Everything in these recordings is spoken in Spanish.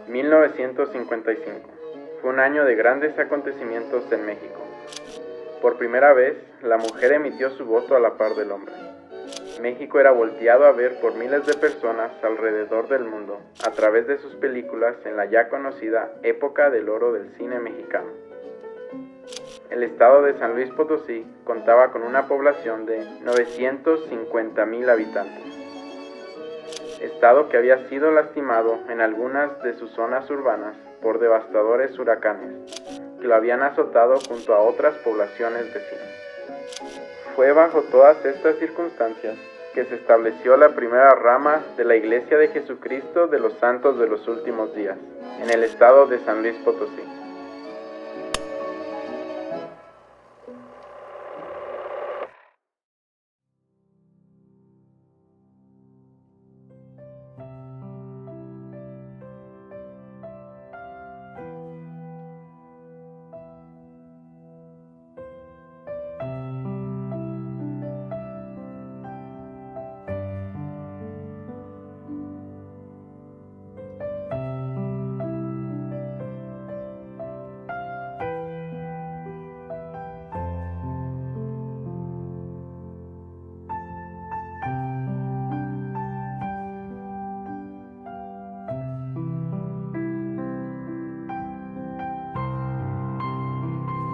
...1955... fue un año de grandes acontecimientos en México. Por primera vez, la mujer emitió su voto a la par del hombre. México era volteado a ver por miles de personas alrededor del mundo a través de sus películas en la ya conocida época del oro del cine mexicano. El estado de San Luis Potosí contaba con una población de 950,000 habitantes. Estado que había sido lastimado en algunas de sus zonas urbanas por devastadores huracanes que lo habían azotado junto a otras poblaciones vecinas. Fue bajo todas estas circunstancias que se estableció la primera rama de la Iglesia de Jesucristo de los Santos de los Últimos Días, en el estado de San Luis Potosí.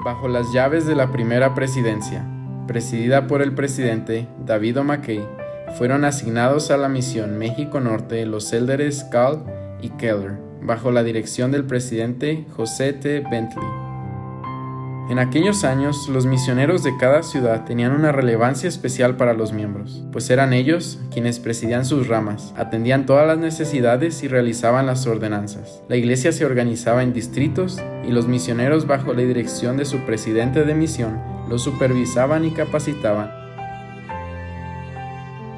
Bajo las llaves de la primera presidencia, presidida por el presidente David O. McKay, fueron asignados a la misión México Norte los élderes Carl y Keller, bajo la dirección del presidente José T. Bentley. En aquellos años, los misioneros de cada ciudad tenían una relevancia especial para los miembros, pues eran ellos quienes presidían sus ramas, atendían todas las necesidades y realizaban las ordenanzas. La iglesia se organizaba en distritos y los misioneros, bajo la dirección de su presidente de misión, los supervisaban y capacitaban.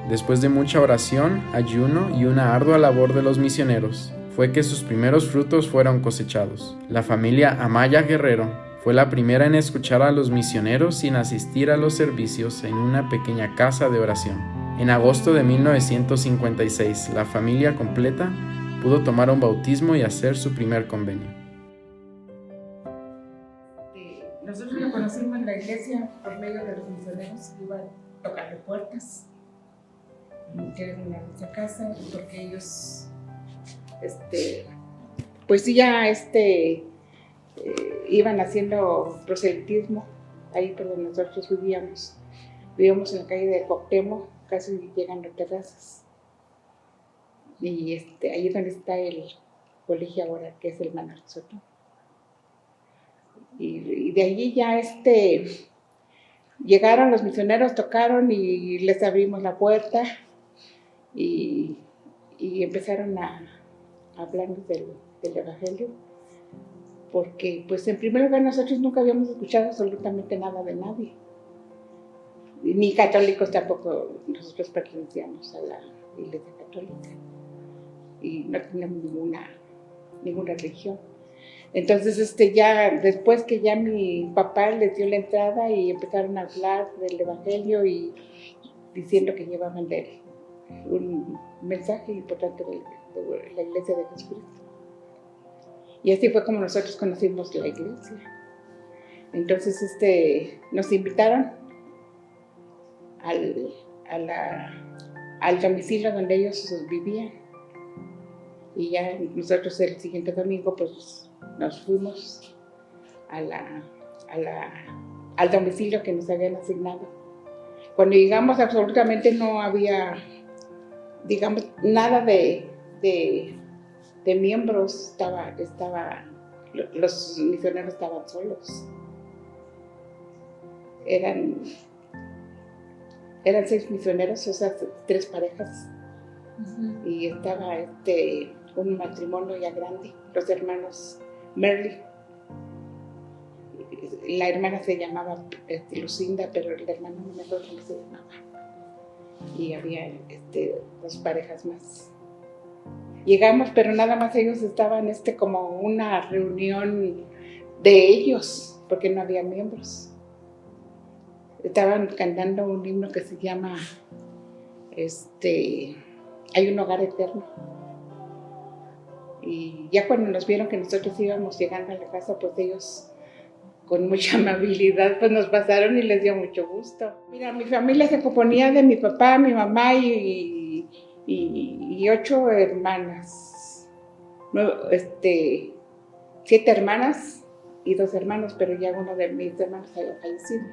Después de mucha oración, ayuno y una ardua labor de los misioneros, fue que sus primeros frutos fueron cosechados. La familia Amaya Guerrero fue la primera en escuchar a los misioneros sin asistir a los servicios en una pequeña casa de oración. En agosto de 1956, la familia completa pudo tomar un bautismo y hacer su primer convenio. Nosotros lo conocimos en la iglesia por medio de los misioneros que iban a tocarle puertas, que eran en nuestra casa, porque ellos, pues sí, ya iban haciendo proselitismo ahí por donde nosotros vivíamos. Vivíamos en la calle de Cuauhtémoc, casi llegando a Terrazas. Y ahí es donde está el colegio ahora, que es el Manuel Soto. Y de allí ya llegaron los misioneros, tocaron y les abrimos la puerta y empezaron a hablarnos del Evangelio. Porque, pues, en primer lugar, nosotros nunca habíamos escuchado absolutamente nada de nadie. Ni católicos tampoco, nosotros pertenecíamos a la Iglesia Católica. Y no teníamos ninguna religión. Entonces, ya después que ya mi papá les dio la entrada y empezaron a hablar del Evangelio y diciendo que llevaban un mensaje importante de la Iglesia de Jesucristo. Y así fue como nosotros conocimos la iglesia. Entonces, nos invitaron al domicilio donde ellos vivían. Y ya nosotros el siguiente domingo, pues, nos fuimos al domicilio que nos habían asignado. Cuando llegamos, absolutamente no había, digamos, nada de miembros, los misioneros estaban solos. Eran 6 misioneros, o sea, 3 parejas. Uh-huh. Y estaba un matrimonio ya grande, los hermanos Merly. La hermana se llamaba Lucinda, pero el hermano no me acuerdo cómo se llamaba. Y había 2 parejas más. Llegamos, pero nada más ellos estaban como una reunión de ellos, porque no había miembros. Estaban cantando un himno que se llama hay un hogar eterno. Y ya cuando nos vieron que nosotros íbamos llegando a la casa, pues ellos con mucha amabilidad pues nos pasaron y les dio mucho gusto. Mira, mi familia se componía de mi papá, mi mamá y 8 hermanas. 7 hermanas y 2 hermanos, pero ya uno de mis hermanos había fallecido.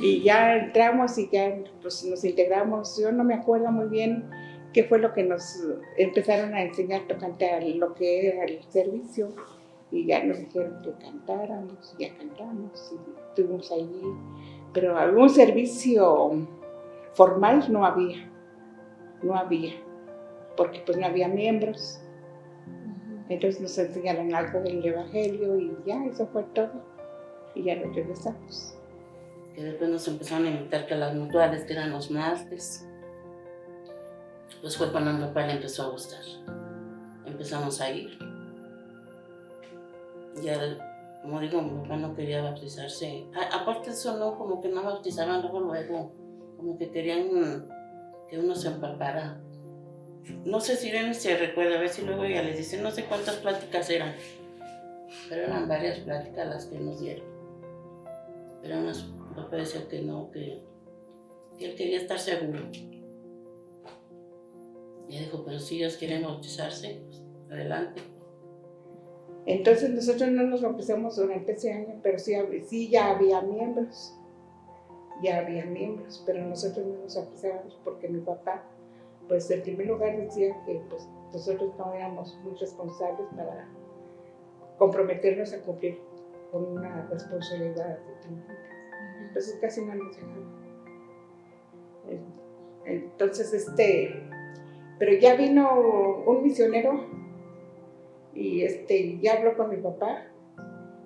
Y ya entramos y ya pues, nos integramos. Yo no me acuerdo muy bien qué fue lo que nos empezaron a enseñar tocante a lo que era el servicio. Y ya nos dijeron que cantáramos, ya cantamos y estuvimos allí. Pero algún servicio formal no había, porque pues no había miembros. Entonces nos enseñaron algo del Evangelio y ya, eso fue todo. Y ya nos regresamos. Que después nos empezaron a invitar que las mutuales, que eran los martes. Pues fue cuando a mi papá le empezó a gustar. Empezamos a ir. Ya, como digo, mi papá no quería bautizarse. Aparte de eso, no, como que no bautizaban luego, como que querían que uno se empapara. No sé si Irene se recuerda, a ver si luego ella les dice, no sé cuántas pláticas eran, pero eran varias pláticas las que nos dieron. Pero mi papá decía que no, que él quería estar seguro. Y dijo, pero si ellos quieren bautizarse, pues adelante. Entonces nosotros no nos bautizamos durante ese año, pero sí ya había miembros. Pero nosotros no nos bautizamos porque mi papá, pues en primer lugar decía que pues, nosotros no éramos muy responsables para comprometernos a cumplir con una responsabilidad. Entonces casi no nos dejaban. Entonces, pero ya vino un misionero y ya habló con mi papá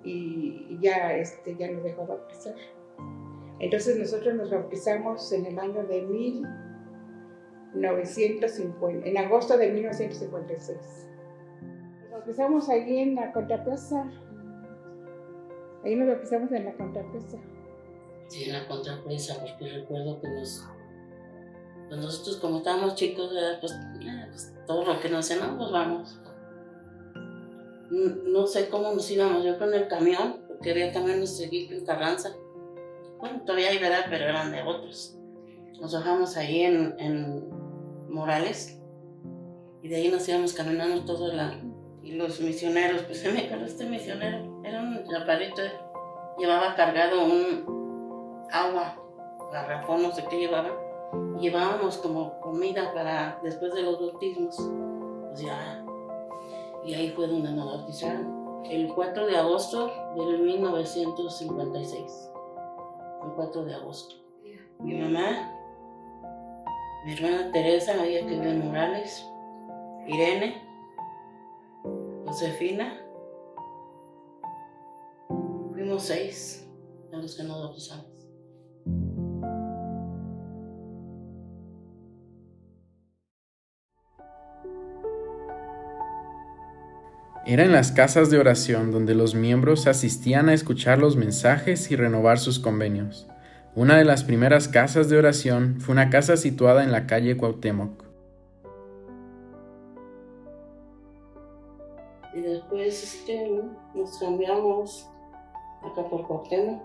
y ya nos dejó bautizar. Entonces nosotros nos bautizamos en el año de 1950, en agosto de 1956. Nos bautizamos allí en la Contraplaza. Ahí nos bautizamos en la Contraplaza. Sí, en la Contraplaza, porque recuerdo que nosotros como estábamos chicos, pues todo lo que nos decían, no, pues vamos. No sé cómo nos íbamos, yo con el camión, porque había camiones seguir en Carranza. Bueno, todavía hay, ¿verdad? Pero eran de otros. Nos bajamos ahí en Morales y de ahí nos íbamos caminando todo y los misioneros, pues se me quedó este misionero, era un chaparrito, llevaba cargado un agua, garrafón, no sé qué llevaba, y llevábamos como comida para después de los bautismos, pues ya, y ahí fue donde nos bautizaron, el 4 de agosto del 1956, el 4 de agosto. Mi mamá, mi hermana Teresa, ella que vive en Morales, Irene, Josefina, fuimos 6 a los que nos bautizamos. Era en las casas de oración donde los miembros asistían a escuchar los mensajes y renovar sus convenios. Una de las primeras casas de oración fue una casa situada en la calle Cuauhtémoc. Y después nos cambiamos acá por Cuauhtémoc.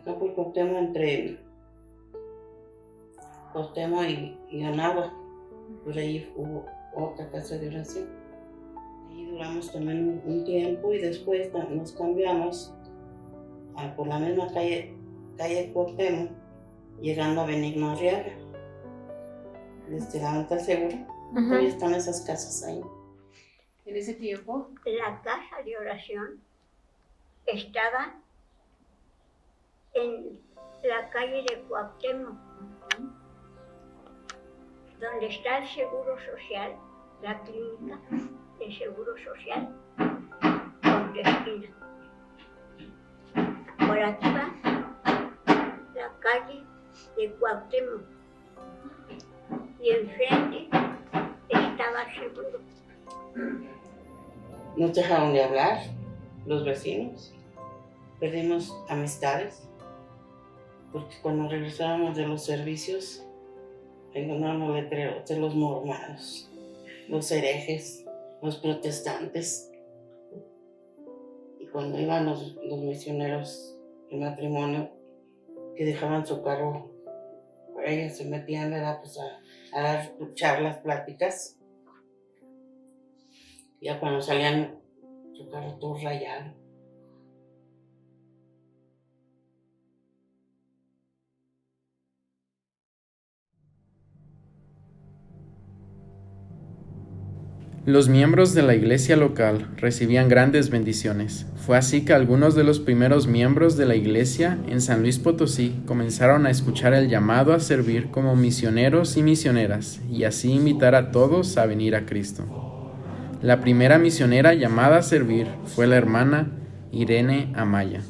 Acá por Cuauhtémoc, entre Cuauhtémoc y Anáhuac. Por ahí hubo otra casa de oración. Ahí duramos también un tiempo y después nos cambiamos por la misma calle Cuauhtémoc, llegando a Benigno Arriaga. Desde la Alta Segura. Todavía están esas casas ahí. En ese tiempo, la casa de oración estaba en la calle de Cuauhtémoc, donde está el Seguro Social, la clínica de Seguro Social, con esquina. Por aquí va la calle de Cuauhtémoc y enfrente estaba el Seguro. Nos dejaron de hablar los vecinos, perdimos amistades, porque cuando regresábamos de los servicios, encontraban los letreros de los mormones, los herejes, los protestantes. Y cuando iban los misioneros en matrimonio, que dejaban su carro, ellos se metían, ¿verdad? Pues a dar charlas, pláticas. Ya cuando salían, su carro todo rayado. Los miembros de la iglesia local recibían grandes bendiciones. Fue así que algunos de los primeros miembros de la iglesia en San Luis Potosí comenzaron a escuchar el llamado a servir como misioneros y misioneras y así invitar a todos a venir a Cristo. La primera misionera llamada a servir fue la hermana Irene Amaya.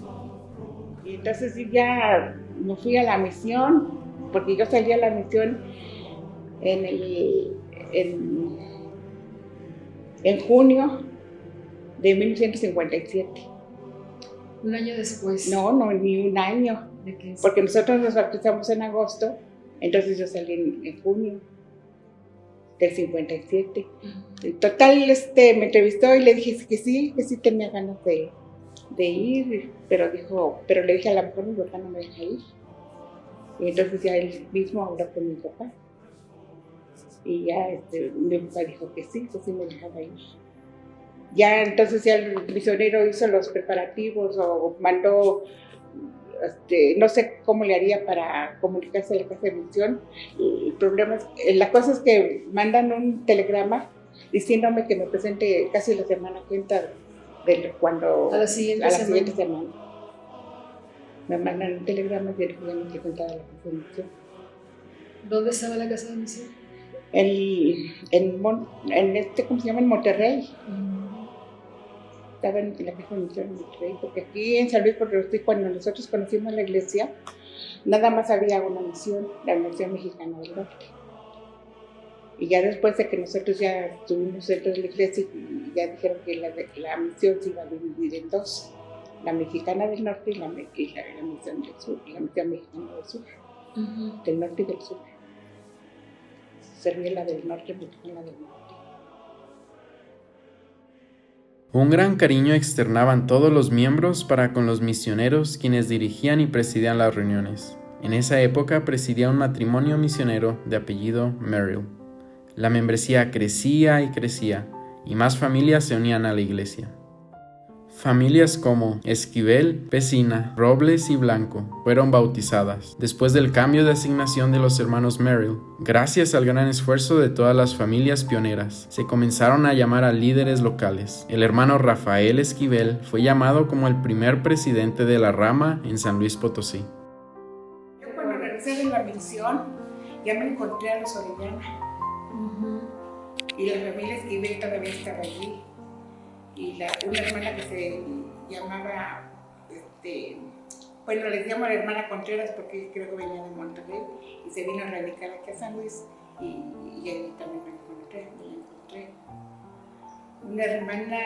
Y entonces ya me fui a la misión, porque yo salí a la misión en junio de 1957. Un año después. No, ni un año, ¿De qué es? porque nosotros nos bautizamos en agosto, entonces yo salí en junio del 57. Total, me entrevistó y le dije que sí tenía ganas de ir, pero le dije, a lo mejor mi papá no me deja ir. Y entonces ya él mismo habló con mi papá. Y ya mi papá dijo que sí me dejaba ir. Ya entonces ya el misionero hizo los preparativos o mandó, no sé cómo le haría para comunicarse a la casa de misión. El problema es, la cosa es que mandan un telegrama diciéndome que me presente casi la semana que entra, A la siguiente semana. Me mandan un telegrama y yo me presentaba a la casa de misión. ¿Dónde estaba la casa de misión? ¿Cómo se llama? En Monterrey. Estaba en la casa de misión en Monterrey, porque aquí en San Luis Potosí, cuando nosotros conocimos la iglesia, nada más había una misión, la Misión Mexicana del Norte. Y ya después de que nosotros ya estuvimos dentro de la iglesia, ya dijeron que la misión se iba a dividir en dos, la Mexicana del Norte y la Misión del Sur, la Misión Mexicana del Sur, del Norte y del Sur. Servía la del Norte, Mexicana del Norte. Un gran cariño externaban todos los miembros para con los misioneros quienes dirigían y presidían las reuniones. En esa época presidía un matrimonio misionero de apellido Merrill. La membresía crecía y crecía, y más familias se unían a la iglesia. Familias como Esquivel, Pesina, Robles y Blanco fueron bautizadas después del cambio de asignación de los hermanos Merrill. Gracias al gran esfuerzo de todas las familias pioneras, se comenzaron a llamar a líderes locales. El hermano Rafael Esquivel fue llamado como el primer presidente de la rama en San Luis Potosí. Yo cuando regresé de la misión, ya me encontré a los Orellana. Y la familia Esquivel todavía estaba allí. Y una hermana que se llamaba, les llamo la hermana Contreras porque creo que venía de Monterrey y se vino a radicar aquí a San Luis y ahí también me encontré. Una hermana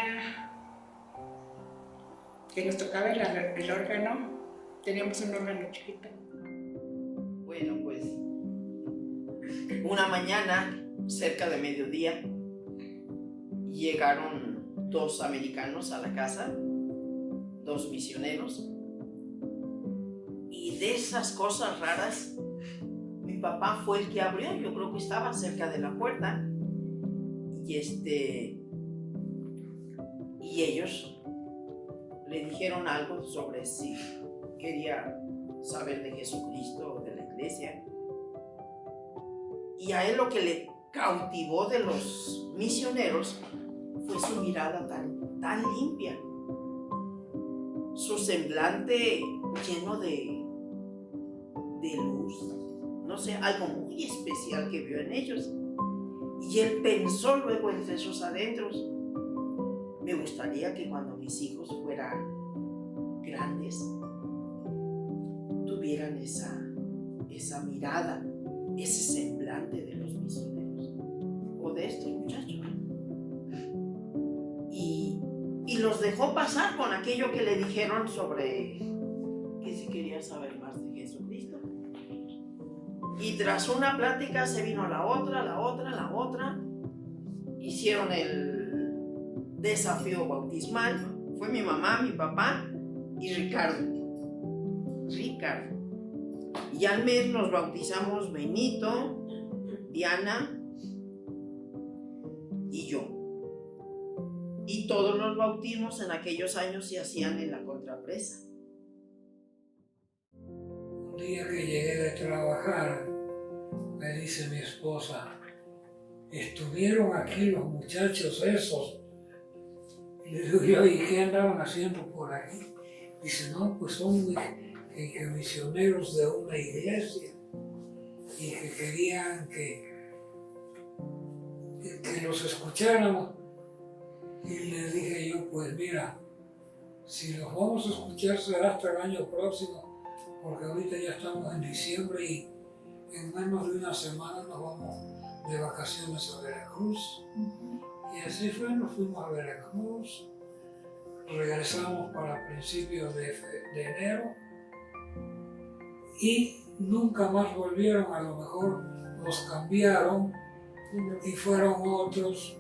que nos tocaba el órgano, teníamos un órgano chiquito. Bueno, pues una mañana, cerca de mediodía, llegaron 2 americanos a la casa, 2 misioneros, y de esas cosas raras, mi papá fue el que abrió. Yo creo que estaba cerca de la puerta, y ellos le dijeron algo sobre si quería saber de Jesucristo o de la iglesia, y a él lo que le cautivó de los misioneros fue su mirada tan limpia, su semblante lleno de luz, no sé, algo muy especial que vio en ellos. Y él pensó luego entre sus adentros: me gustaría que cuando mis hijos fueran grandes tuvieran esa mirada, ese semblante de los misioneros o de estos muchachos. Y los dejó pasar con aquello que le dijeron sobre que si quería saber más de Jesucristo. Y tras una plática se vino la otra. Hicieron el desafío bautismal. Fue mi mamá, mi papá y Ricardo. Y al mes nos bautizamos Benito, Diana y yo. Y todos los bautismos en aquellos años se hacían en la contrapresa. Un día que llegué de trabajar, me dice mi esposa, ¿estuvieron aquí los muchachos esos? Y le digo yo, ¿y qué andaban haciendo por aquí? Dice, no, pues son misioneros de una iglesia y que querían que los escucháramos. Y le dije yo, pues mira, si los vamos a escuchar será hasta el año próximo, porque ahorita ya estamos en diciembre y en menos de una semana nos vamos de vacaciones a Veracruz. Y así fue, nos fuimos a Veracruz, regresamos para principios de enero y nunca más volvieron. A lo mejor los cambiaron y fueron otros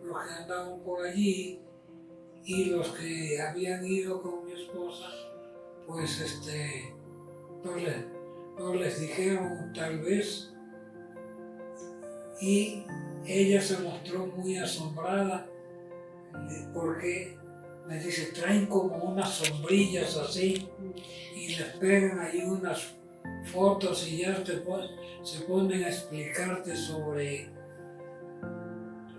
los que andaban por allí, y los que habían ido con mi esposa pues no les dijeron tal vez, y ella se mostró muy asombrada porque me dice, traen como unas sombrillas así y les pegan ahí unas fotos y ya se ponen a explicarte sobre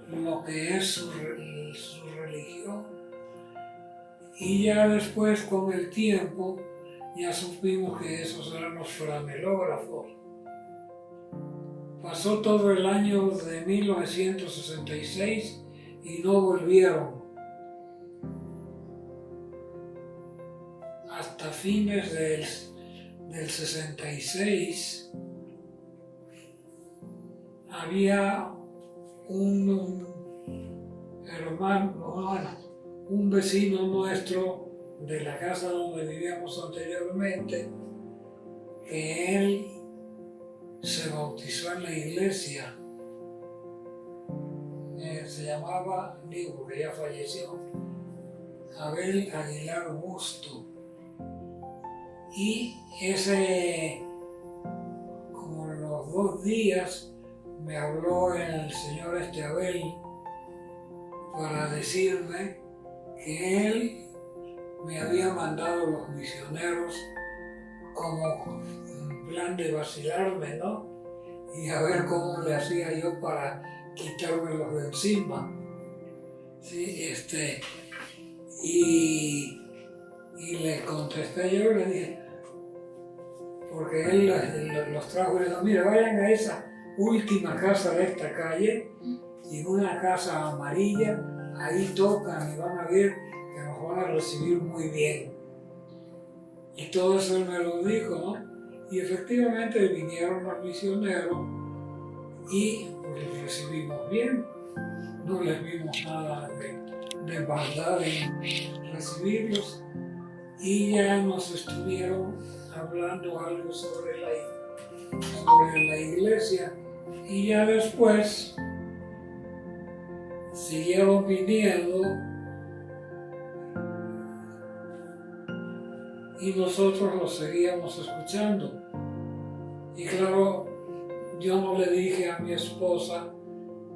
lo que es su religión. Y ya después, con el tiempo, ya supimos que esos eran los franelógrafos. Pasó todo el año de 1966 y no volvieron. Hasta fines del 66 había un vecino nuestro de la casa donde vivíamos anteriormente, que él se bautizó en la iglesia. Se llamaba, digo que ya falleció, Abel Aguilar Busto. Y como los 2 días, me habló el señor Abel para decirme que él me había mandado los misioneros como en plan de vacilarme, ¿no? Y a ver cómo le hacía yo para quitármelos de encima. Sí, y le contesté yo, le dije, porque él los trajo y le dijo, mira, vayan a esa última casa de esta calle, y una casa amarilla, ahí tocan y van a ver que nos van a recibir muy bien. Y todo eso él me lo dijo, ¿no? Y efectivamente vinieron los misioneros y pues los recibimos bien. No les vimos nada de maldad en recibirlos, y ya nos estuvieron hablando algo sobre la iglesia, y ya después siguieron viniendo y nosotros los seguíamos escuchando. Y claro, yo no le dije a mi esposa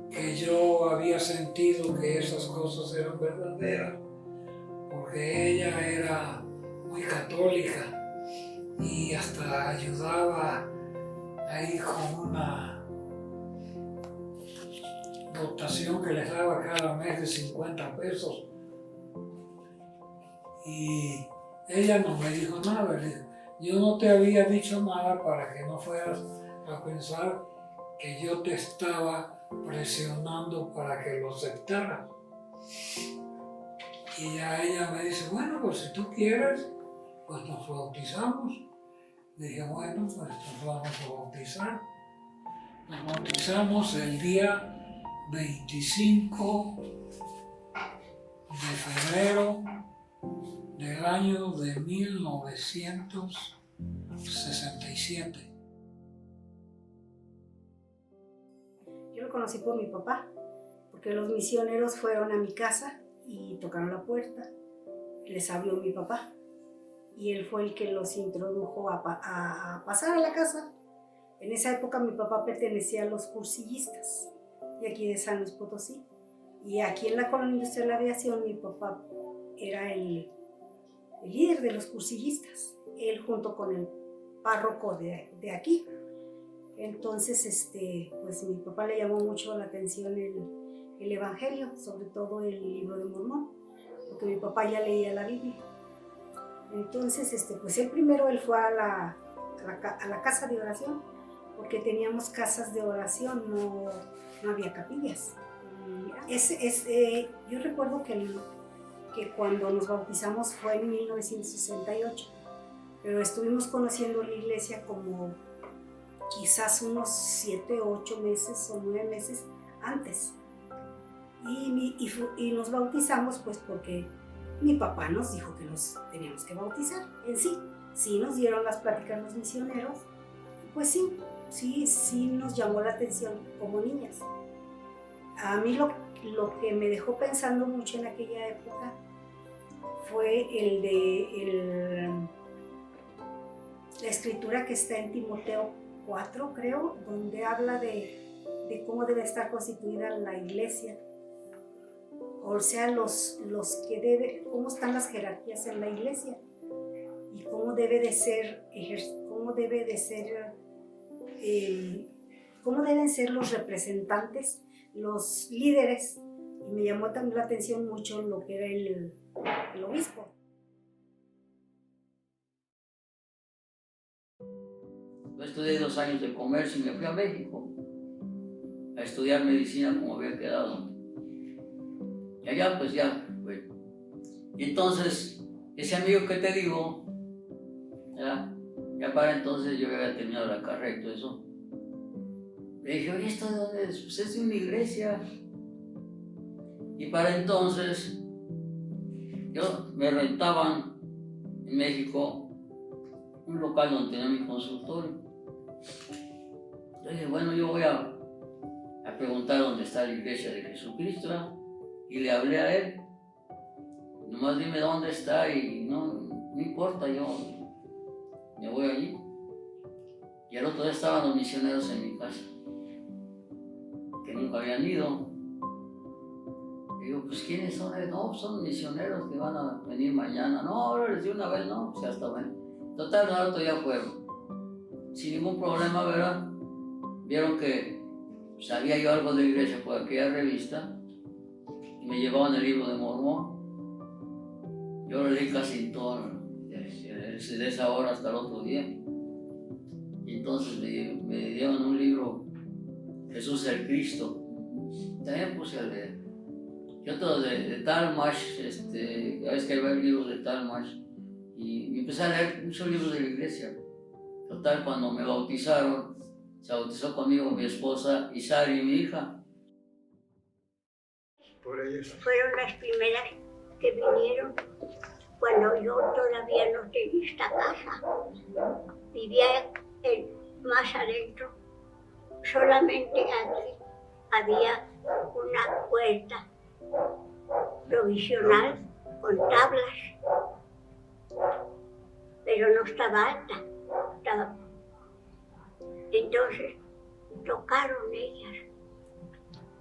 que yo había sentido que esas cosas eran verdaderas, porque ella era muy católica y hasta ayudaba ahí con una dotación que les daba cada mes de 50 pesos. Y ella no me dijo nada. Yo no te había dicho nada para que no fueras a pensar que yo te estaba presionando para que lo aceptaras. Y ya ella me dice, bueno, pues si tú quieres, pues nos bautizamos. Dije, bueno, pues nos vamos a bautizar. Nos bautizamos el día 25 de febrero del año de 1970. 27. Yo lo conocí por mi papá, porque los misioneros fueron a mi casa y tocaron la puerta. Les abrió mi papá y él fue el que los introdujo a pasar a la casa. En esa época mi papá pertenecía a los cursillistas de aquí de San Luis Potosí. Y aquí en la Colonia Industrial de Aviación mi papá era el líder de los cursillistas, él junto con el párroco de aquí. Entonces, pues mi papá le llamó mucho la atención el Evangelio, sobre todo el libro de Mormón, porque mi papá ya leía la Biblia. Entonces, pues él fue a la casa de oración, porque teníamos casas de oración, no había capillas. Yo recuerdo que cuando nos bautizamos fue en 1968, pero estuvimos conociendo la iglesia como quizás unos 7, 8 meses o 9 meses antes. Y nos bautizamos pues porque mi papá nos dijo que nos teníamos que bautizar. En sí nos dieron las pláticas los misioneros, pues sí nos llamó la atención como niñas. A mí lo que me dejó pensando mucho en aquella época fue la escritura que está en Timoteo 4, creo, donde habla de cómo debe estar constituida la iglesia. O sea, cómo están las jerarquías en la iglesia y cómo deben ser los representantes, los líderes. Y me llamó también la atención mucho lo que era el obispo. Yo estudié 2 años de comercio y me fui a México a estudiar medicina como había quedado. Y allá pues ya, bueno. Y entonces, ese amigo que te digo, ya para entonces yo había terminado la carrera y todo eso. Le dije, oye, ¿esto de dónde es? Pues es de una iglesia. Y para entonces, me rentaban en México un local donde tenía mi consultorio. Yo dije, bueno, yo voy a preguntar dónde está la iglesia de Jesucristo, ¿verdad? Y le hablé a él. Nomás dime dónde está y no importa, yo me voy allí. Y al otro día estaban los misioneros en mi casa, que nunca habían ido. Y digo, pues ¿quiénes son? No, son misioneros que van a venir mañana. No, ahora les di una vez, no, pues hasta bueno. Total, al otro día fueron. Sin ningún problema, ¿verdad? Vieron que sabía yo algo de la iglesia por aquella revista y me llevaban el libro de Mormón. Yo lo leí casi todo, desde esa hora hasta el otro día. Y entonces me dieron un libro, Jesús el Cristo. También puse a leer. Y otro de Talmash, ya ves que hay libros de Talmash. Y empecé a leer muchos libros de la iglesia. Total, cuando me bautizaron, se bautizó conmigo mi esposa Isari, mi hija. Fueron las primeras que vinieron cuando yo todavía no tenía esta casa. Vivía más adentro. Solamente aquí había una puerta provisional con tablas, pero no estaba alta. Entonces tocaron ellas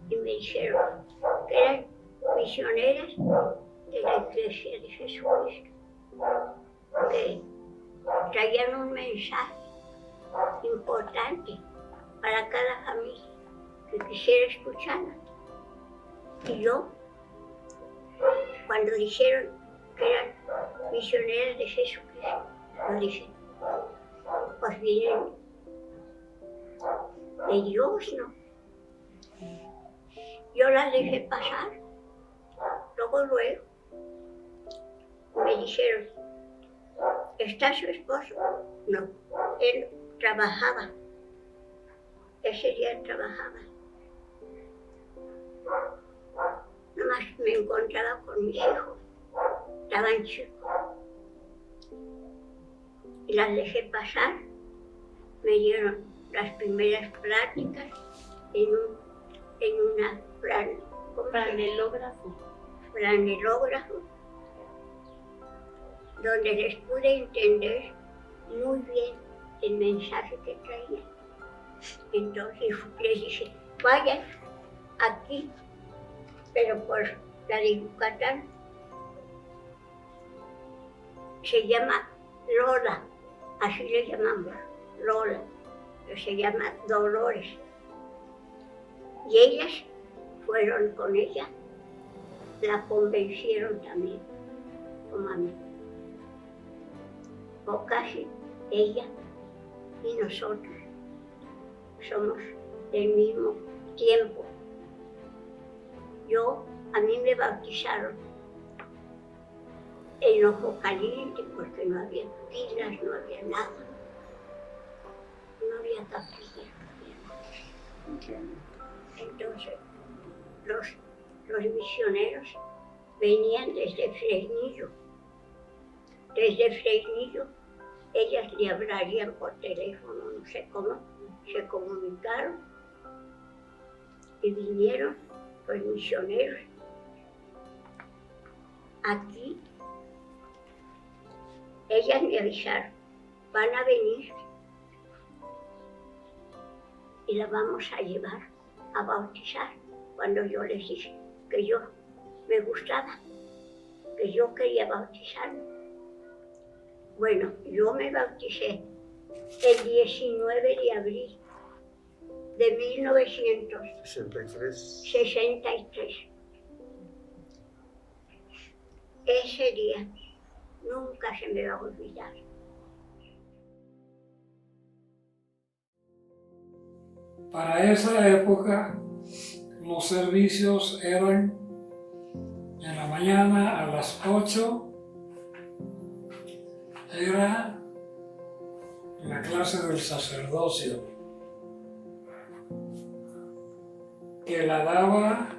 y me dijeron que eran misioneras de la Iglesia de Jesucristo, que traían un mensaje importante para cada familia que quisiera escucharlo. Y yo, cuando dijeron que eran misioneras de Jesucristo, yo dije, pues vienen de Dios, ¿no? Yo las dejé pasar. Luego me dijeron, ¿está su esposo? No, él trabajaba. Ese día él trabajaba. Nomás me encontraba con mis hijos. Estaban chicos. Y las dejé pasar. me dieron las primeras pláticas en una franelógrafo, donde les pude entender muy bien el mensaje que traían. Entonces les dije, vayan aquí, pero por la de Yucatán se llama Lola, así le llamamos, Lola, pero se llama Dolores. Y ellas fueron con ella, la convencieron también, como a mí. O casi ella y nosotros somos del mismo tiempo. A mí me bautizaron en Ojo Caliente porque no había pilas, no había nada. No había capilla. Entonces, los misioneros venían desde Fresnillo. Desde Fresnillo, ellas le hablarían por teléfono, no sé cómo, se comunicaron y vinieron los misioneros aquí. Ellas me avisaron, van a venir y la vamos a llevar a bautizar. Cuando yo les dije que yo me gustaba, que yo quería bautizarme. Bueno, yo me bauticé el 19 de abril de 1963. Ese día nunca se me va a olvidar. Para esa época, los servicios eran en la mañana a las 8, era la clase del sacerdocio, que la daba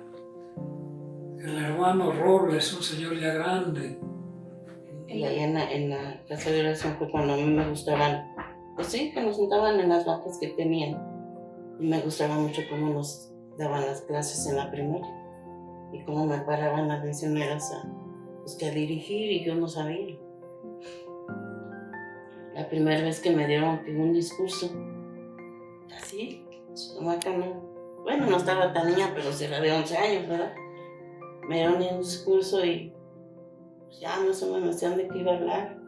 el hermano Robles, un señor ya grande. Y ahí en la casa de oración fue cuando a mí me gustaban, pues sí, que nos sentaban en las bancas que tenían. Y me gustaba mucho cómo nos daban las clases en la primaria y cómo me paraban las misioneras a dirigir y yo no sabía. La primera vez que me dieron un discurso, así, chamaca no, bueno, no estaba tan niña, pero sí era de 11 años, ¿verdad? Me dieron un discurso y ya no se me hacían de qué iba a hablar.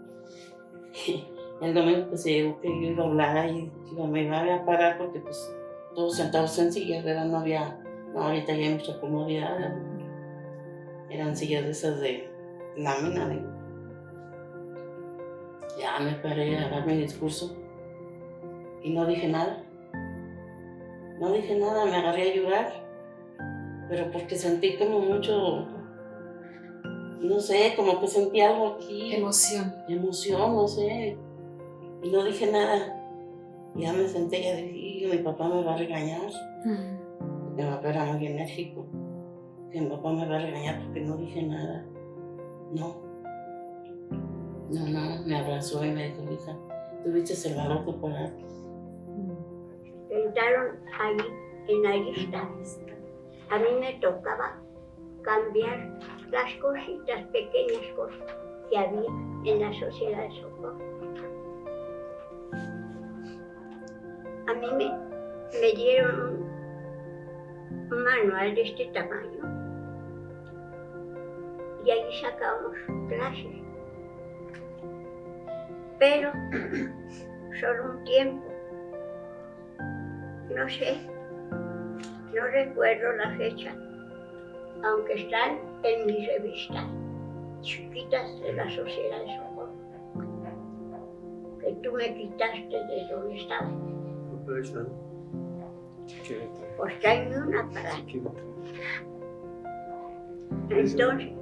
El domingo pues se llegó que yo iba a hablar y me iba a parar porque pues todos sentados en sillas, ¿verdad? No, ahorita ya hay mucha comodidad, ¿verdad? Eran sillas de esas de lámina. Ya me paré a dar mi discurso y no dije nada. No dije nada, me agarré a llorar, pero porque sentí como mucho, no sé, como que sentí algo aquí. Emoción, no sé. Y no dije nada. Ya me senté, ya dije, mi papá me va a regañar. Mi papá era muy enérgico. Que mi papá me va a regañar porque no dije nada. No, me abrazó y me dijo, hija, tuviste el valor de parar. Sentaron ahí en la lista. A mí me tocaba cambiar las cositas, pequeñas cosas que había en la Sociedad de Socorro. A mí me dieron un manual de este tamaño y ahí sacábamos clases. Pero solo un tiempo. No sé, no recuerdo la fecha, aunque están en mis revistas chiquitas de la Sociedad de Socorro, que tú me quitaste de donde estaba. Pues tráeme una para ti. Entonces,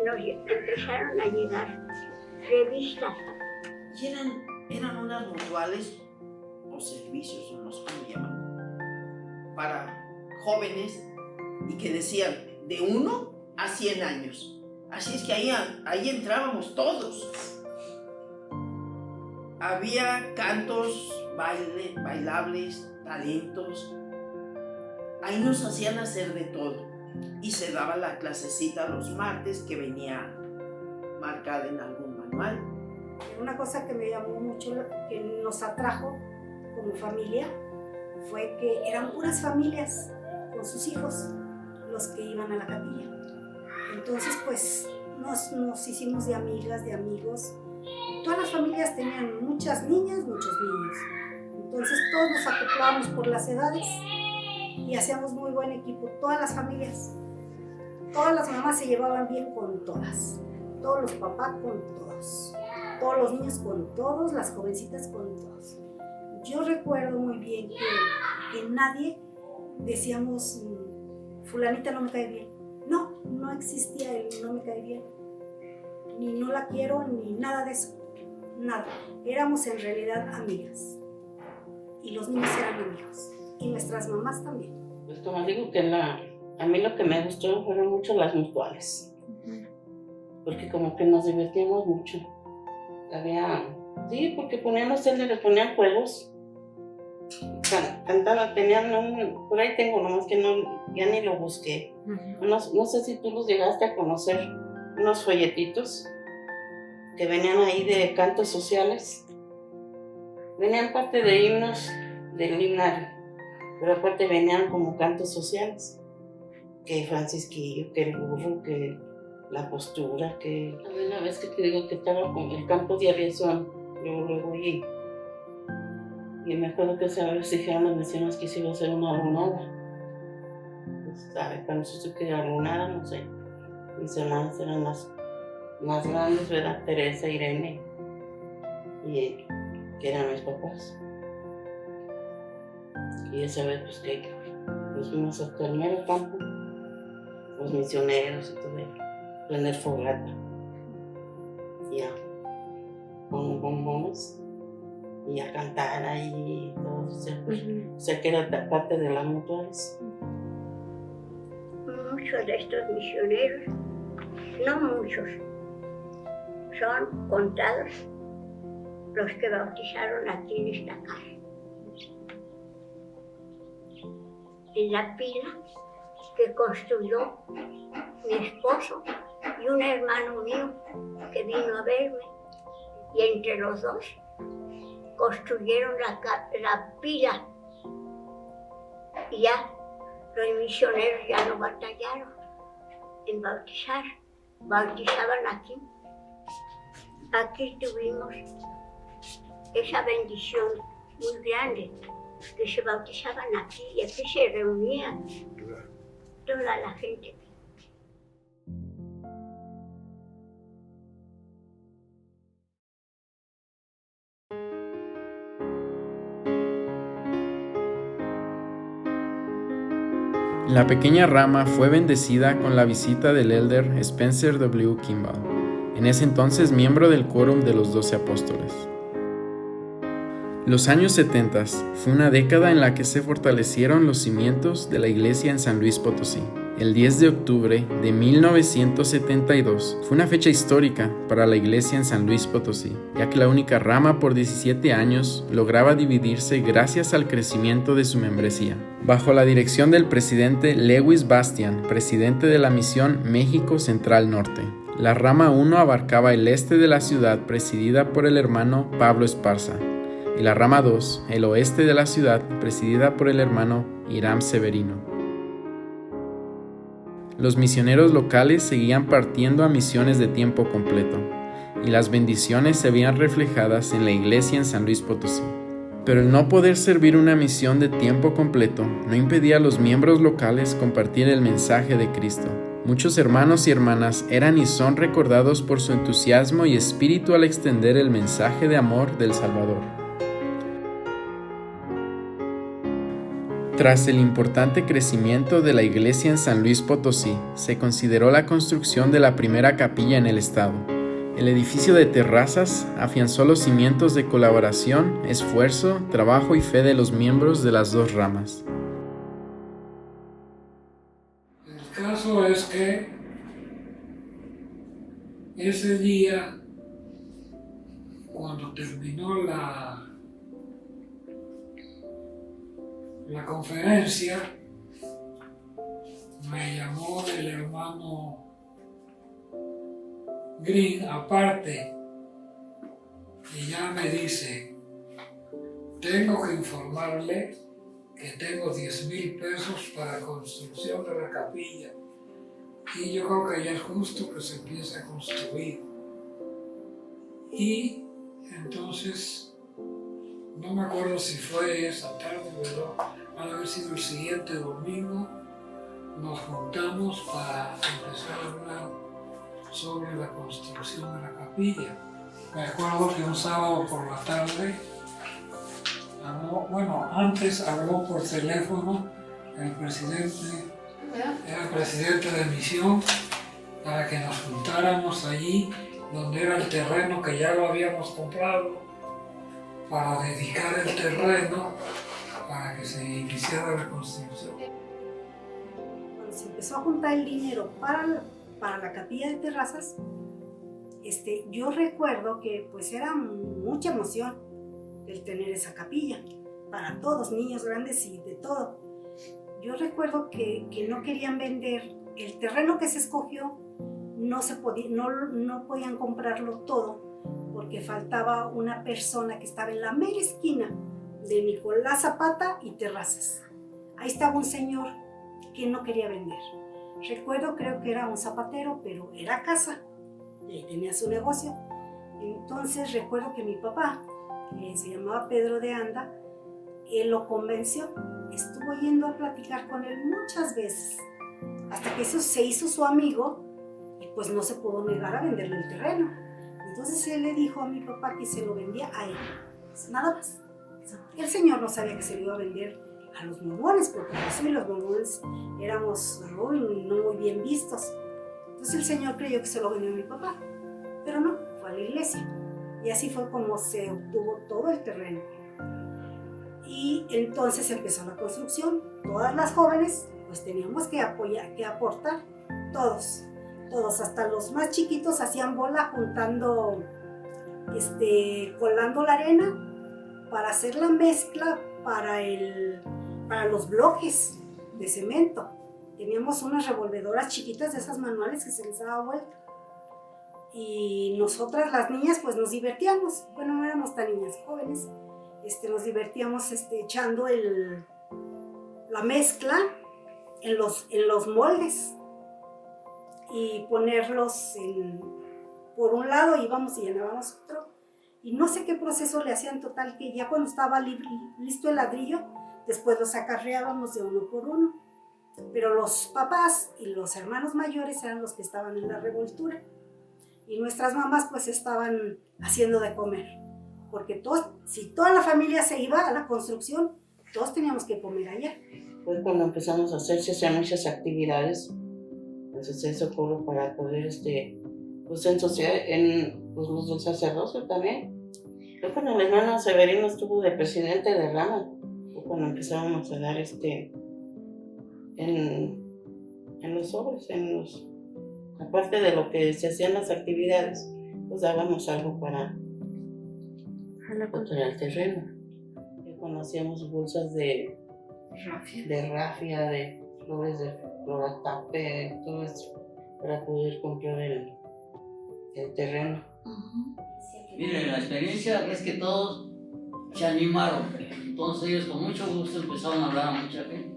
nos empezaron a llegar revistas. Y eran unas mutuales o servicios, o no sé cómo llaman, para jóvenes y que decían de 1 a 100 años. Así es que ahí entrábamos todos. Había cantos, bailables, talentos. Ahí nos hacían hacer de todo. Y se daba la clasecita los martes que venía marcada en algún manual. Una cosa que me llamó mucho, que nos atrajo como familia, fue que eran puras familias con sus hijos los que iban a la capilla. Entonces, pues, nos hicimos de amigas, de amigos. Todas las familias tenían muchas niñas, muchos niños. Entonces, todos nos acoplábamos por las edades y hacíamos muy buen equipo, todas las familias. Todas las mamás se llevaban bien con todas, todos los papás con todos, todos los niños con todos, las jovencitas con todos. Yo recuerdo muy bien que nadie decíamos, fulanita no me cae bien. No existía el no me cae bien, ni no la quiero, ni nada de eso, nada. Éramos en realidad amigas, y los niños eran amigos, y nuestras mamás también. Pues como digo que a mí lo que me gustó fueron mucho las mutuales, porque como que nos divertíamos mucho. Sí, porque ponían juegos, cantaba, por ahí tengo, nomás que ya ni lo busqué. No sé si tú los llegaste a conocer, unos folletitos que venían ahí de cantos sociales. Venían parte de himnos del himnario, pero aparte venían como cantos sociales. Que Francisquillo, que el burro, que la postura, que... Una vez que te digo que estaba con el campo de aviación, luego y me acuerdo que esa vez dijeron las misiones que se iba a hacer una lunada. Pues, para nosotros que era lunada, no sé. Mis hermanas eran las más grandes, ¿verdad? Teresa, Irene, y que eran mis papás. Y esa vez, pues que nos fuimos hasta el mero campo, los misioneros y todo eso, prender fogata, y ya, con bombones, y a cantar ahí, y todo, o sea que era parte de las mutuales. Muchos de estos misioneros, no muchos, son contados los que bautizaron aquí en esta casa. En la pila que construyó mi esposo y un hermano mío que vino a verme, y entre los dos construyeron la pila, y ya los misioneros ya no batallaron en bautizar, bautizaban aquí. Aquí tuvimos esa bendición muy grande, que se bautizaban aquí y aquí se reunían toda la gente. La pequeña rama fue bendecida con la visita del elder Spencer W. Kimball, en ese entonces miembro del Quórum de los 12 Apóstoles. Los años 70 fue una década en la que se fortalecieron los cimientos de la iglesia en San Luis Potosí. El 10 de octubre de 1972 fue una fecha histórica para la iglesia en San Luis Potosí, ya que la única rama por 17 años lograba dividirse gracias al crecimiento de su membresía. Bajo la dirección del presidente Lewis Bastian, presidente de la misión México Central Norte, la rama 1 abarcaba el este de la ciudad presidida por el hermano Pablo Esparza, y la rama 2, el oeste de la ciudad presidida por el hermano Hiram Severino. Los misioneros locales seguían partiendo a misiones de tiempo completo, y las bendiciones se veían reflejadas en la iglesia en San Luis Potosí. Pero el no poder servir una misión de tiempo completo no impedía a los miembros locales compartir el mensaje de Cristo. Muchos hermanos y hermanas eran y son recordados por su entusiasmo y espíritu al extender el mensaje de amor del Salvador. Tras el importante crecimiento de la iglesia en San Luis Potosí, se consideró la construcción de la primera capilla en el estado. El edificio de terrazas afianzó los cimientos de colaboración, esfuerzo, trabajo y fe de los miembros de las dos ramas. El caso es que ese día cuando terminó la conferencia, me llamó el hermano Green aparte y ya me dice: tengo que informarle que tengo 10,000 pesos para construcción de la capilla y yo creo que ya es justo que se empiece a construir. Y entonces, no me acuerdo si fue esa tarde, pero ha de haber sido el siguiente domingo, nos juntamos para empezar a hablar sobre la construcción de la capilla. Me acuerdo que un sábado por la tarde, antes habló por teléfono el presidente, era el presidente de misión, para que nos juntáramos allí donde era el terreno que ya lo habíamos comprado, para dedicar el terreno para que se iniciara la construcción. Cuando se empezó a juntar el dinero para la capilla de terrazas, yo recuerdo que pues era mucha emoción el tener esa capilla para todos, niños, grandes y de todo. Yo recuerdo que no querían vender el terreno que se escogió, no podían comprarlo todo porque faltaba una persona que estaba en la mera esquina de Nicolás Zapata y Terrazas. Ahí estaba un señor que no quería vender. Recuerdo, creo que era un zapatero, pero era casa y ahí tenía su negocio. Entonces recuerdo que mi papá, que se llamaba Pedro de Anda, él lo convenció. Estuvo yendo a platicar con él muchas veces, hasta que se hizo su amigo y pues no se pudo negar a venderle el terreno. Entonces él le dijo a mi papá que se lo vendía a él, nada más. El señor no sabía que se lo iba a vender a los mormones, porque pues, los mormones éramos no muy bien vistos. Entonces el señor creyó que se lo vendió a mi papá, pero no, fue a la iglesia. Y así fue como se obtuvo todo el terreno. Y entonces empezó la construcción. Todas las jóvenes pues teníamos que aportar, todos, hasta los más chiquitos hacían bola juntando, colando la arena para hacer la mezcla para los bloques de cemento. Teníamos unas revolvedoras chiquitas de esas manuales que se les daba vuelta. Y nosotras las niñas pues nos divertíamos, bueno, no éramos tan niñas, jóvenes, nos divertíamos echando la mezcla en los moldes y ponerlos por un lado íbamos y llenábamos otro. Y no sé qué proceso le hacían, total que ya cuando estaba listo el ladrillo, después los acarreábamos de uno por uno. Pero los papás y los hermanos mayores eran los que estaban en la revoltura. Y nuestras mamás pues estaban haciendo de comer. Porque si toda la familia se iba a la construcción, todos teníamos que comer allá. Fue cuando empezamos a hacer muchas actividades, pues hacer socorro para poder pues ensuciar los del sacerdocio también. Fue cuando el hermano Severino estuvo de presidente de rama, fue cuando empezábamos a dar en los sobres, aparte de lo que se hacían las actividades, pues dábamos algo para el terreno. Y cuando hacíamos bolsas de rafia, de flores de floratape, todo eso, para poder comprar el terreno. Miren, la experiencia es que todos se animaron, entonces ellos con mucho gusto empezaron a hablar a mucha gente.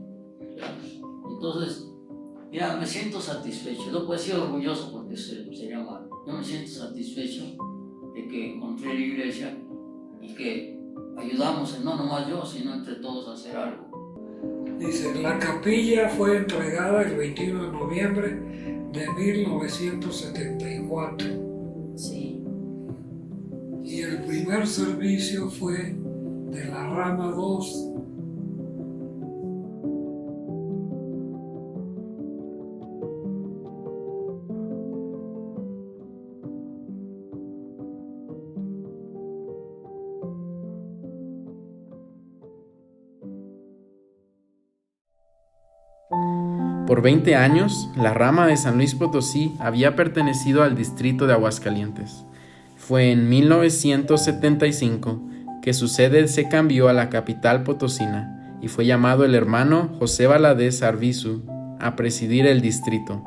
Entonces, mira, me siento satisfecho, no puedo ser orgulloso porque sería malo. Yo me siento satisfecho de que encontré la iglesia y que ayudamos, no nomás yo, sino entre todos a hacer algo. Dice, la capilla fue entregada el 21 de noviembre de 1974. Sí. Y el primer servicio fue de la rama 2. Por 20 años, la rama de San Luis Potosí había pertenecido al distrito de Aguascalientes. Fue en 1975 que su sede se cambió a la capital potosina y fue llamado el hermano José Valadez Arvizu a presidir el distrito.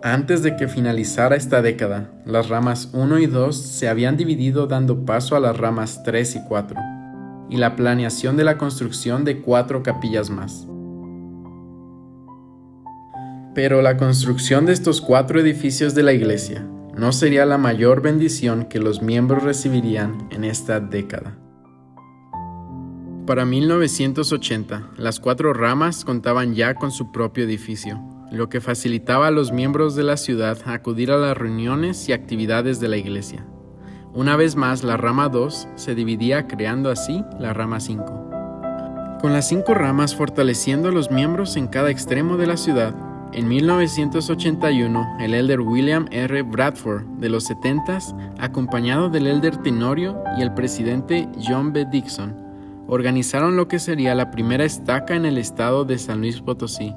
Antes de que finalizara esta década, las ramas 1 y 2 se habían dividido dando paso a las ramas 3 y 4, y la planeación de la construcción de 4 capillas más. Pero la construcción de estos 4 edificios de la iglesia no sería la mayor bendición que los miembros recibirían en esta década. Para 1980, las 4 ramas contaban ya con su propio edificio, lo que facilitaba a los miembros de la ciudad acudir a las reuniones y actividades de la iglesia. Una vez más, la rama 2 se dividía, creando así la rama 5. Con las 5 ramas fortaleciendo a los miembros en cada extremo de la ciudad, en 1981, el elder William R. Bradford de los 70s, acompañado del elder Tenorio y el presidente John B. Dixon, organizaron lo que sería la primera estaca en el estado de San Luis Potosí,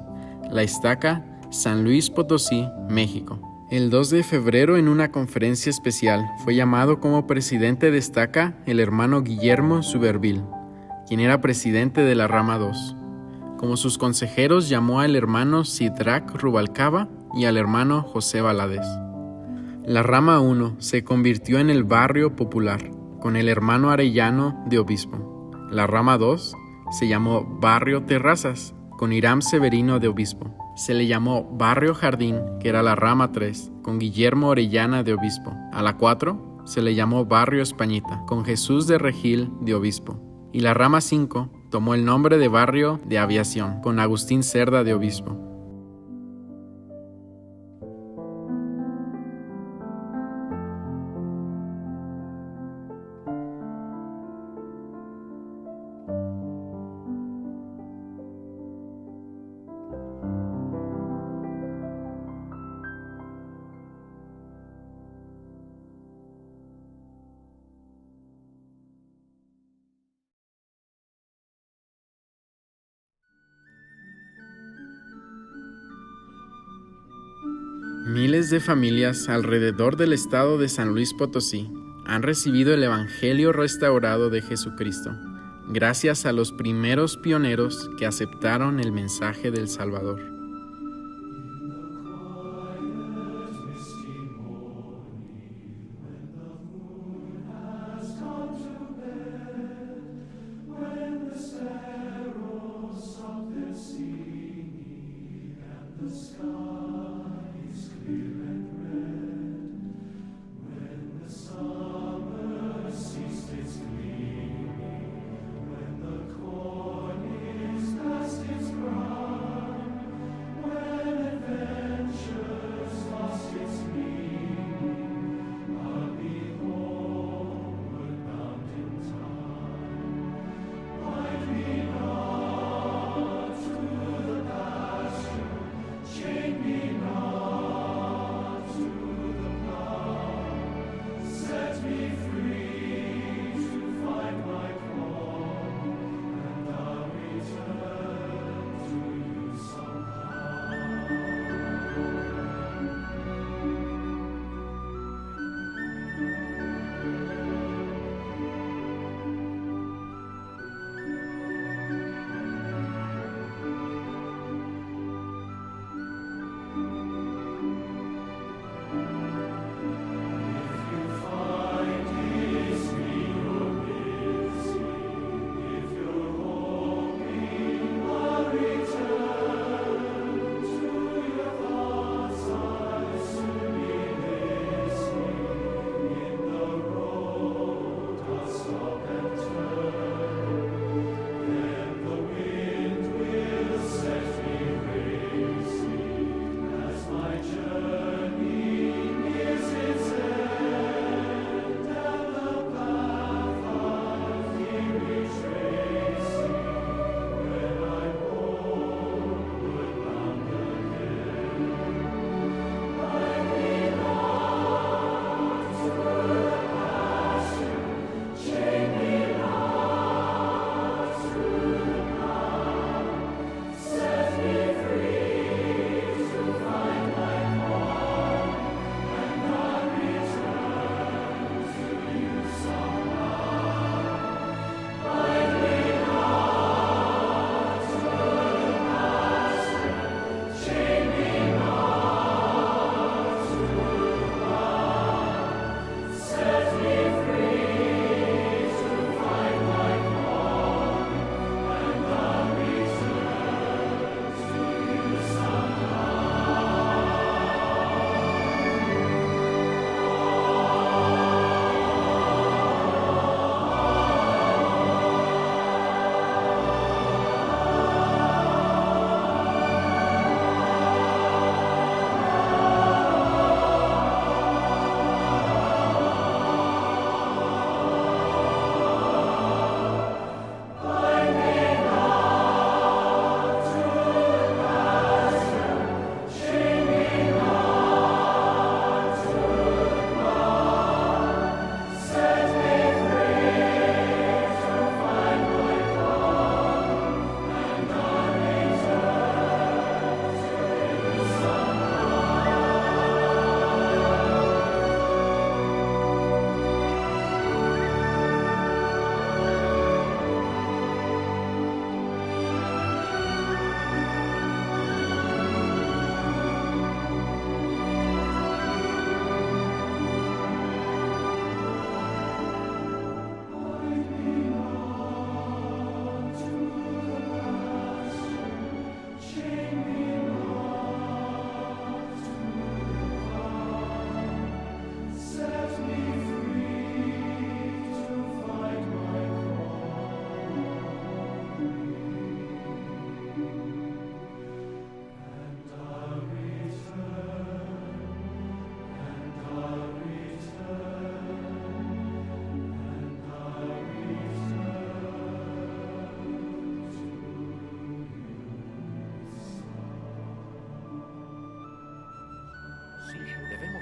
la estaca San Luis Potosí, México. El 2 de febrero, en una conferencia especial, fue llamado como presidente de estaca el hermano Guillermo Suberville, quien era presidente de la rama 2. Como sus consejeros llamó al hermano Sidrac Rubalcaba y al hermano José Valadez. La rama 1 se convirtió en el barrio popular, con el hermano Arellano de obispo. La rama 2 se llamó Barrio Terrazas, con Hiram Severino de obispo. Se le llamó Barrio Jardín, que era la rama 3, con Guillermo Orellana de obispo. A la 4 se le llamó Barrio Españita, con Jesús de Regil de obispo. Y la rama 5 tomó el nombre de Barrio de Aviación, con Agustín Cerda de obispo. Miles de familias alrededor del estado de San Luis Potosí han recibido el Evangelio restaurado de Jesucristo, gracias a los primeros pioneros que aceptaron el mensaje del Salvador.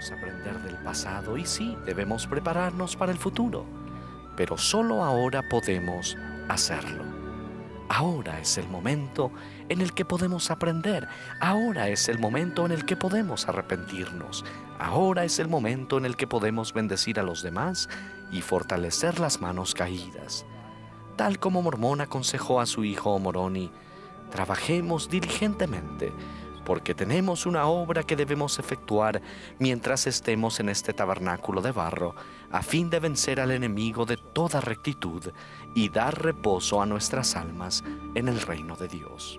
Debemos aprender del pasado y sí, debemos prepararnos para el futuro, pero solo ahora podemos hacerlo. Ahora es el momento en el que podemos aprender. Ahora es el momento en el que podemos arrepentirnos. Ahora es el momento en el que podemos bendecir a los demás y fortalecer las manos caídas. Tal como Mormón aconsejó a su hijo Moroni, trabajemos diligentemente, porque tenemos una obra que debemos efectuar mientras estemos en este tabernáculo de barro, a fin de vencer al enemigo de toda rectitud y dar reposo a nuestras almas en el reino de Dios.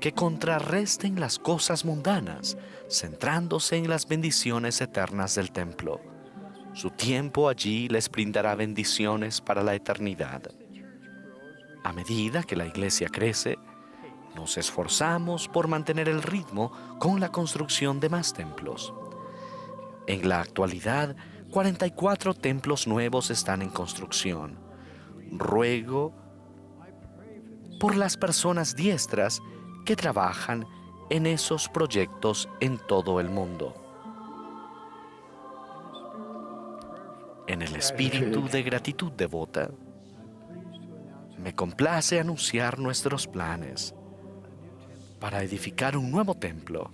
Que contrarresten las cosas mundanas, centrándose en las bendiciones eternas del templo. Su tiempo allí les brindará bendiciones para la eternidad. A medida que la iglesia crece, nos esforzamos por mantener el ritmo con la construcción de más templos. En la actualidad, 44 templos nuevos están en construcción. Ruego por las personas diestras que trabajan en esos proyectos en todo el mundo. En el espíritu de gratitud devota, me complace anunciar nuestros planes para edificar un nuevo templo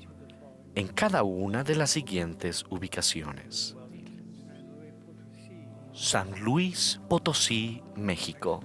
en cada una de las siguientes ubicaciones: San Luis Potosí, México;